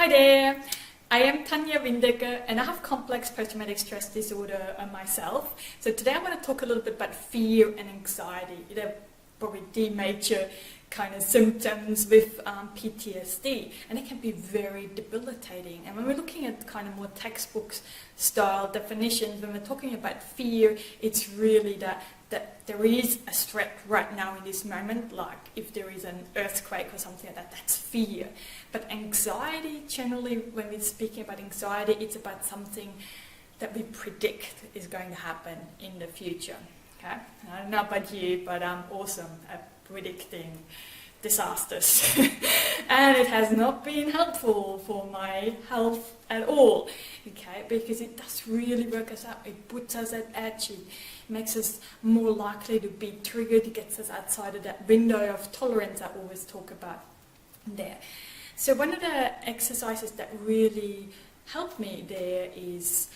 Hi there, I am Tanya Windecker and I have complex post-traumatic stress disorder myself. So today I want to talk a little bit about fear and anxiety. They're probably the major kind of symptoms with PTSD, and it can be very debilitating. And when we're looking at kind of more textbooks style definitions, when we're talking about fear, it's really that there is a threat right now in this moment, like if there is an earthquake or something like that, that's fear. But anxiety, generally, when we're speaking about anxiety, it's about something that we predict is going to happen in the future. Okay? I don't know about you, but I'm awesome at predicting disasters. And it has not been helpful for my health at all, okay, because it does really work us up. It puts us at edge, it makes us more likely to be triggered, it gets us outside of that window of tolerance I always talk about there. So one of the exercises that really helped me there is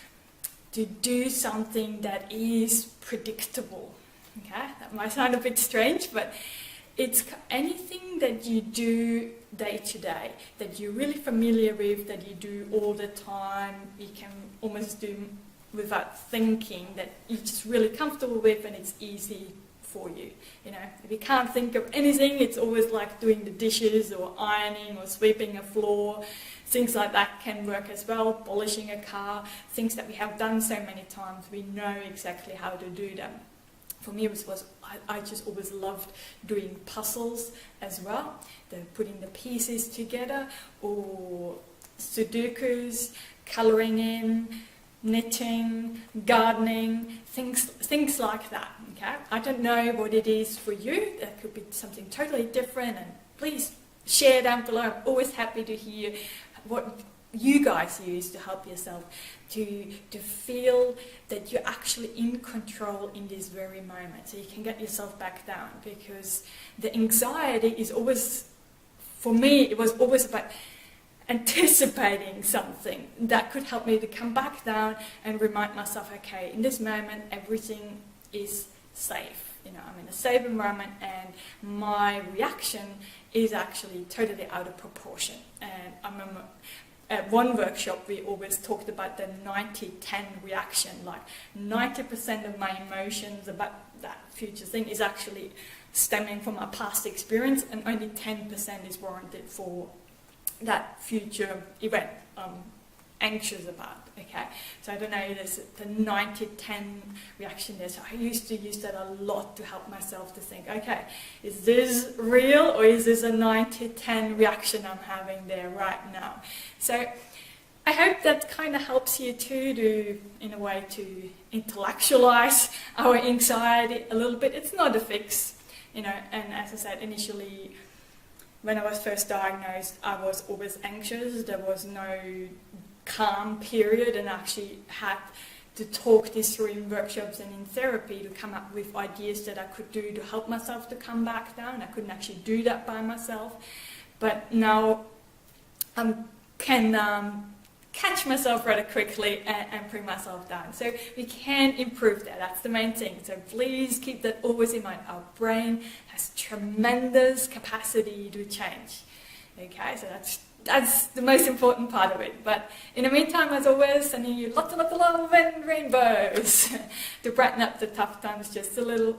to do something that is predictable. Okay, that might sound a bit strange, but it's anything that you do day to day, that you're really familiar with, that you do all the time, you can almost do without thinking, that you're just really comfortable with and it's easy for you. You know, if you can't think of anything, it's always like doing the dishes or ironing or sweeping a floor. Things like that can work as well, polishing a car, things that we have done so many times, we know exactly how to do them. For me, I just always loved doing puzzles as well, putting the pieces together, or Sudokus, colouring in, knitting, gardening, things like that. Okay, I don't know what it is for you. That could be something totally different, and please share down below. I'm always happy to hear what you guys use to help yourself to feel that you're actually in control in this very moment, so you can get yourself back down. Because the anxiety is always, for me, it was always about anticipating something that could help me to come back down and remind myself, okay, in this moment everything is safe. You know, I'm in a safe environment and my reaction is actually totally out of proportion. And I remember at one workshop we always talked about the 90-10 reaction, like 90% of my emotions about that future thing is actually stemming from my past experience, and only 10% is warranted for that future event I'm anxious about. Okay, so I don't know, there's the 90-10 reaction there. So I used to use that a lot to help myself to think, okay, is this real or is this a 90-10 reaction I'm having there right now? So I hope that kind of helps you too, to, in a way, to intellectualize our anxiety a little bit. It's not a fix, you know, and as I said initially, when I was first diagnosed, I was always anxious. There was no calm period, and actually had to talk this through in workshops and in therapy to come up with ideas that I could do to help myself to come back down. I couldn't actually do that by myself, but now I can catch myself rather quickly and bring myself down. So we can improve that, that's the main thing. So please keep that always in mind. Our brain has tremendous capacity to change. Okay, so that's the most important part of it. But in the meantime, as always, sending you lots and lots of love and rainbows to brighten up the tough times just a little.